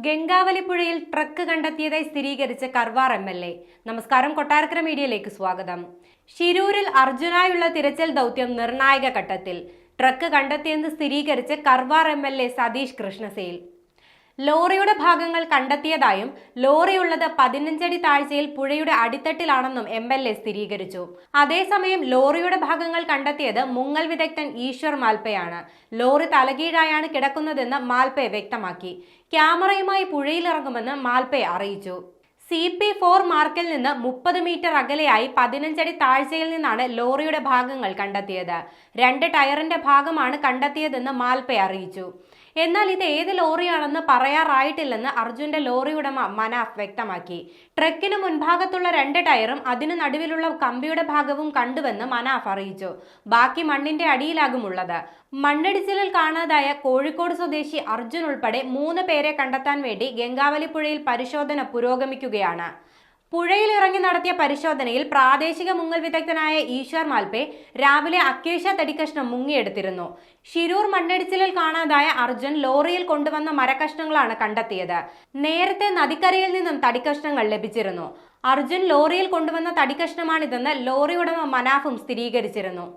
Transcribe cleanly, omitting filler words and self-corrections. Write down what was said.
ഗംഗാവലിപ്പുഴയിൽ truck കണ്ടെത്തിയതായി സ്ഥിരീകരിച്ച Karwar MLA. നമസ്കാരം, കൊട്ടാരക്കര മീഡിയയിലേക്ക് സ്വാഗതം. ശിരൂരിൽ അർജുനായുള്ള തിരച്ചിൽ ദൗത്യം നിർണായക ഘട്ടത്തിൽ. ട്രക്ക് കണ്ടെത്തിയെന്ന് സ്ഥിരീകരിച്ച് കർവാർ MLA സതീഷ് കൃഷ്ണസേൽ. ലോറിയുടെ ഭാഗങ്ങൾ കണ്ടെത്തിയതായും ലോറിയുള്ളത് 15 അടി താഴ്ചയിൽ പുഴയുടെ അടിത്തട്ടിലാണെന്നും MLA സ്ഥിരീകരിച്ചു. അതേസമയം ലോറിയുടെ ഭാഗങ്ങൾ കണ്ടെത്തിയത് മുങ്ങൽ വിദഗ്ധൻ ഈശ്വർ മാൽപ്പയാണ്. ലോറി തലകീഴായാണ് കിടക്കുന്നതെന്ന് മാൽപ്പെ വ്യക്തമാക്കി. ക്യാമറയുമായി പുഴയിലിറങ്ങുമെന്ന് മാൽപ്പെ അറിയിച്ചു. CP4 മാർക്കിൽ നിന്ന് 30 മീറ്റർ അകലെയായി 15 അടി താഴ്ചയിൽ നിന്നാണ് ലോറിയുടെ ഭാഗങ്ങൾ കണ്ടെത്തിയത്. 2 ടയറിന്റെ ഭാഗമാണ് കണ്ടെത്തിയതെന്ന് മാൽപ്പെ അറിയിച്ചു. എന്നാൽ ഇത് ഏത് ലോറിയാണെന്ന് പറയാറായിട്ടില്ലെന്ന് അർജുന്റെ ലോറി ഉടമ മനാഫ് വ്യക്തമാക്കി. ട്രക്കിന് മുൻഭാഗത്തുള്ള 2 ടയറും അതിനു നടുവിലുള്ള കമ്പിയുടെ ഭാഗവും കണ്ടുവെന്ന് മനാഫ് അറിയിച്ചു. ബാക്കി മണ്ണിന്റെ അടിയിലാകുമുള്ളത്. മണ്ണിടിച്ചിലിൽ കാണാതായ കോഴിക്കോട് സ്വദേശി അർജുൻ ഉൾപ്പെടെ 3 പേരെ കണ്ടെത്താൻ വേണ്ടി ഗംഗാവലിപ്പുഴയിൽ പരിശോധന പുരോഗമിക്കുകയാണ്. പുഴയിൽ ഇറങ്ങി നടത്തിയ പരിശോധനയിൽ പ്രാദേശിക മുങ്ങൽ വിദഗ്ധനായ ഈശ്വർ മാൽപ്പെ രാവിലെ അക്കേഷ്യ തടിക്കഷ്ണം മുങ്ങിയെടുത്തിരുന്നു. ശിരൂർ മണ്ണിടിച്ചിലിൽ കാണാതായ അർജുൻ ലോറിയിൽ കൊണ്ടുവന്ന മരക്കഷ്ണങ്ങളാണ് കണ്ടെത്തിയത്. നേരത്തെ നദിക്കരയിൽ നിന്നും തടിക്കഷ്ണങ്ങൾ ലഭിച്ചിരുന്നു. അർജുൻ ലോറിയിൽ കൊണ്ടുവന്ന തടിക്കഷ്ണമാണിതെന്ന് ലോറി ഉടമ മനാഫും സ്ഥിരീകരിച്ചിരുന്നു.